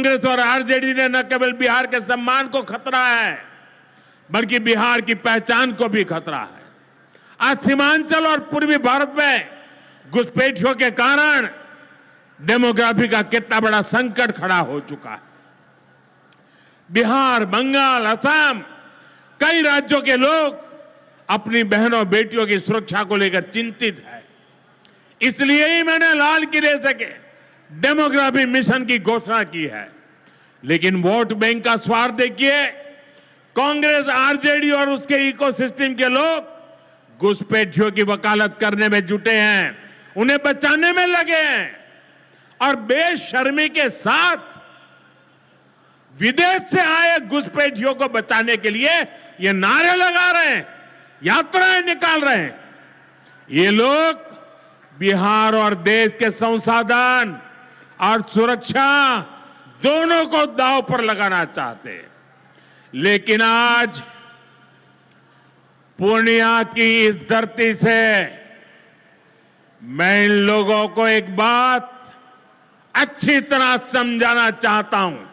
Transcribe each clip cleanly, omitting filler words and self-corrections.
कांग्रेस और आरजेडी ने न केवल बिहार के सम्मान को खतरा है, बल्कि बिहार की पहचान को भी खतरा है। आज सीमांचल और पूर्वी भारत में घुसपैठियों के कारण डेमोग्राफी का कितना बड़ा संकट खड़ा हो चुका है। बिहार, बंगाल, असम, कई राज्यों के लोग अपनी बहनों बेटियों की सुरक्षा को लेकर चिंतित है। इसलिए ही मैंने लाल किले से डेमोग्राफी मिशन की घोषणा की है। लेकिन वोट बैंक का स्वार्थ देखिए, कांग्रेस, आरजेडी और उसके इकोसिस्टम के लोग घुसपैठियों की वकालत करने में जुटे हैं, उन्हें बचाने में लगे हैं और बेशर्मी के साथ विदेश से आए घुसपैठियों को बचाने के लिए ये नारे लगा रहे हैं, यात्राएं निकाल रहे हैं। ये लोग बिहार और देश के संसाधन और सुरक्षा दोनों को दांव पर लगाना चाहते हैं। लेकिन आज पूर्णिया की इस धरती से मैं इन लोगों को एक बात अच्छी तरह समझाना चाहता हूं।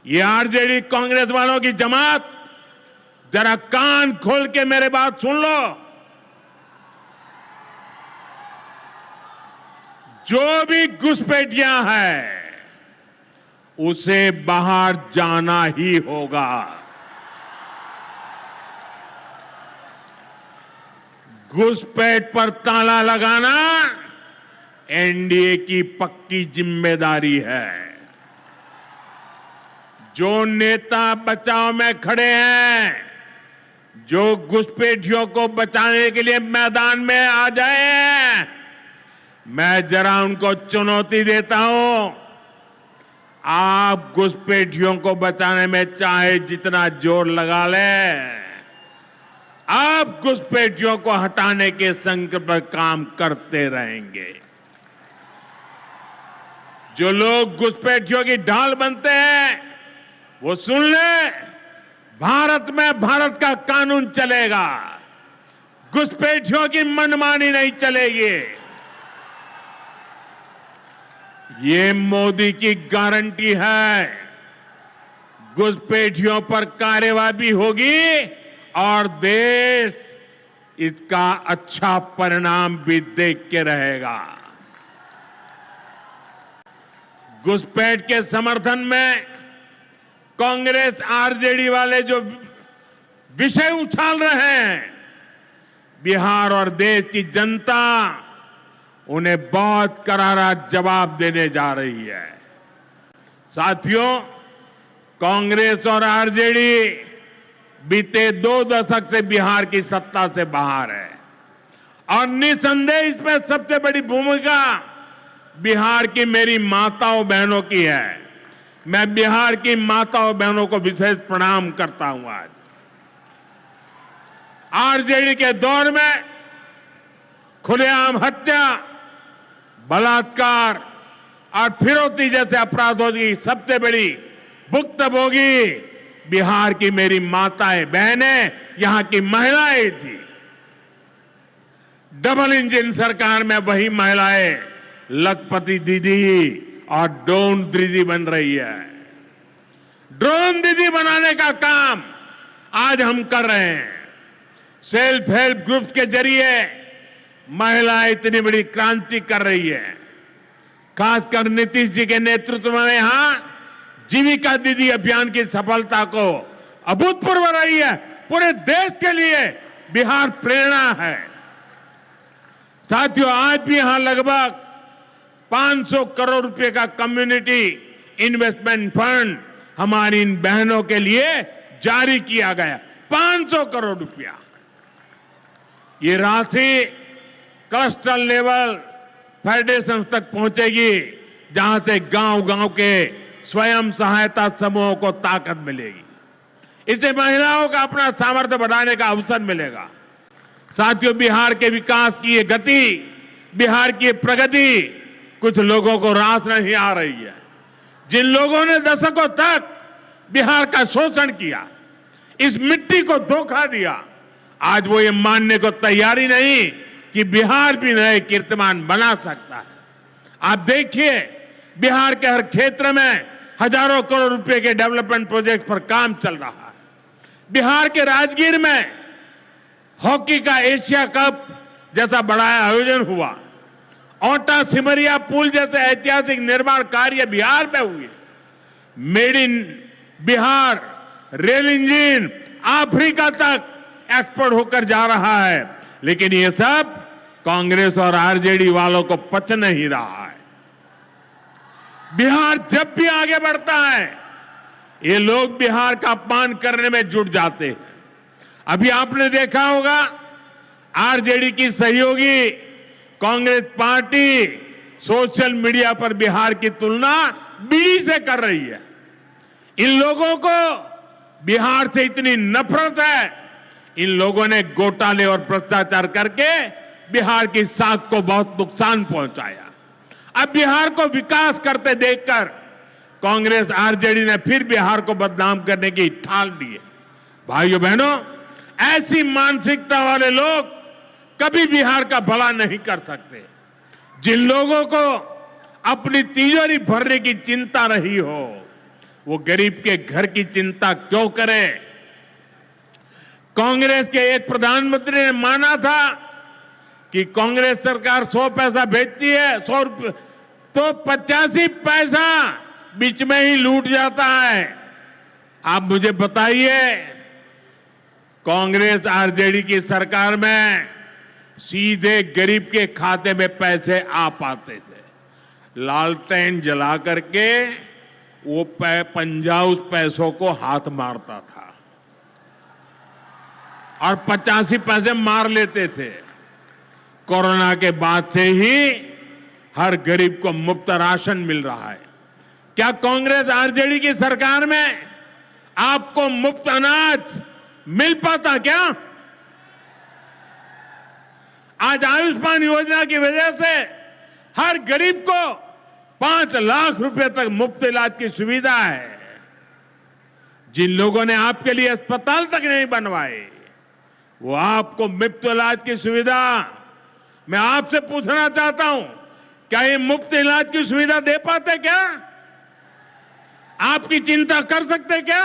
ये आरजेडी कांग्रेस वालों की जमात, जरा कान खोल के मेरे बात सुन लो। जो भी घुसपैठिया है उसे बाहर जाना ही होगा। घुसपैठ पर ताला लगाना एनडीए की पक्की जिम्मेदारी है। जो नेता बचाव में खड़े हैं, जो घुसपैठियों को बचाने के लिए मैदान में आ जाए, मैं जरा उनको चुनौती देता हूं। आप घुसपैठियों को बचाने में चाहे जितना जोर लगा लें, आप घुसपैठियों को हटाने के संकल्प पर काम करते रहेंगे। जो लोग घुसपैठियों की ढाल बनते हैं वो सुन ले, भारत में भारत का कानून चलेगा, घुसपैठियों की मनमानी नहीं चलेगी। ये मोदी की गारंटी है। घुसपैठियों पर कार्रवाई होगी और देश इसका अच्छा परिणाम भी देख के रहेगा। घुसपैठ के समर्थन में कांग्रेस, आरजेडी वाले जो विषय उछाल रहे हैं, बिहार और देश की जनता उन्हें बहुत करारा जवाब देने जा रही है। साथियों, कांग्रेस और आरजेडी बीते 2 दशक से बिहार की सत्ता से बाहर है और निसंदेह इसमें सबसे बड़ी भूमिका बिहार की मेरी माताओं बहनों की है। मैं बिहार की माताओं बहनों को विशेष प्रणाम करता हूं। आज आरजेडी के दौर में खुलेआम हत्या, बलात्कार और फिरौती जैसे अपराधों की सबसे बड़ी भुक्तभोगी बिहार की मेरी माताएं बहनें, यहां की महिलाएं थी। डबल इंजन सरकार में वही महिलाएं लखपति दीदी और ड्रोन दीदी बन रही है। ड्रोन दीदी बनाने का काम आज हम कर रहे हैं। सेल्फ हेल्प ग्रुप्स के जरिए महिलाएं इतनी बड़ी क्रांति कर रही है। खासकर नीतीश जी के नेतृत्व में यहां जीविका दीदी अभियान की सफलता को अभूतपूर्व रही है। पूरे देश के लिए बिहार प्रेरणा है। साथियों, आज भी यहां लगभग 500 करोड़ रुपए का कम्युनिटी इन्वेस्टमेंट फंड हमारी इन बहनों के लिए जारी किया गया। 500 करोड़ रुपया। ये राशि क्लस्टर लेवल फेडरेशन तक पहुंचेगी, जहां से गांव-गांव के स्वयं सहायता समूहों को ताकत मिलेगी। इससे महिलाओं का अपना सामर्थ्य बढ़ाने का अवसर मिलेगा। साथियों, बिहार के विकास की ये गति, बिहार की प्रगति कुछ लोगों को रास नहीं आ रही है। जिन लोगों ने दशकों तक बिहार का शोषण किया, इस मिट्टी को धोखा दिया, आज वो ये मानने को तैयारी नहीं कि बिहार भी नए कीर्तिमान बना सकता है। आप देखिए, बिहार के हर क्षेत्र में हजारों करोड़ रुपए के डेवलपमेंट प्रोजेक्ट पर काम चल रहा है। बिहार के राजगीर में हॉकी का एशिया कप जैसा बड़ा आयोजन हुआ। ओटा सिमरिया पुल जैसे ऐतिहासिक निर्माण कार्य बिहार में हुए। Made in Bihar rail engine Africa तक एक्सपोर्ट होकर जा रहा है। लेकिन ये सब कांग्रेस और आरजेडी वालों को पच नहीं रहा है। बिहार जब भी आगे बढ़ता है, ये लोग बिहार का अपमान करने में जुट जाते हैं। अभी आपने देखा होगा, आरजेडी की सहयोगी कांग्रेस पार्टी सोशल मीडिया पर बिहार की तुलना बीड़ी से कर रही है। इन लोगों को बिहार से इतनी नफरत है, इन लोगों ने घोटाले और भ्रष्टाचार करके बिहार की साख को बहुत नुकसान पहुंचाया। अब बिहार को विकास करते देखकर कांग्रेस आरजेडी ने फिर बिहार को बदनाम करने की ठान ली है। भाइयों बहनों, ऐसी मानसिकता वाले लोग कभी बिहार का भला नहीं कर सकते। जिन लोगों को अपनी तिजोरी भरने की चिंता रही हो, वो गरीब के घर की चिंता क्यों करें? कांग्रेस के एक प्रधानमंत्री ने माना था कि कांग्रेस सरकार 100 पैसा भेजती है, 100 रुपये तो 85 पैसा बीच में ही लूट जाता है। आप मुझे बताइए, कांग्रेस आरजेडी की सरकार में सीधे गरीब के खाते में पैसे आ पाते थे। लालटेन जला करके वो पंजा उस पैसों को हाथ मारता था और 85 पैसे मार लेते थे। कोरोना के बाद से ही हर गरीब को मुफ्त राशन मिल रहा है। क्या कांग्रेस आरजेडी की सरकार में आपको मुफ्त अनाज मिल पाता क्या? आज आयुष्मान योजना की वजह से हर गरीब को 5 लाख रुपए तक मुफ्त इलाज की सुविधा है। जिन लोगों ने आपके लिए अस्पताल तक नहीं बनवाए, वो आपको मुफ्त इलाज की सुविधा, मैं आपसे पूछना चाहता हूं, क्या ये मुफ्त इलाज की सुविधा दे पाते क्या? आपकी चिंता कर सकते क्या?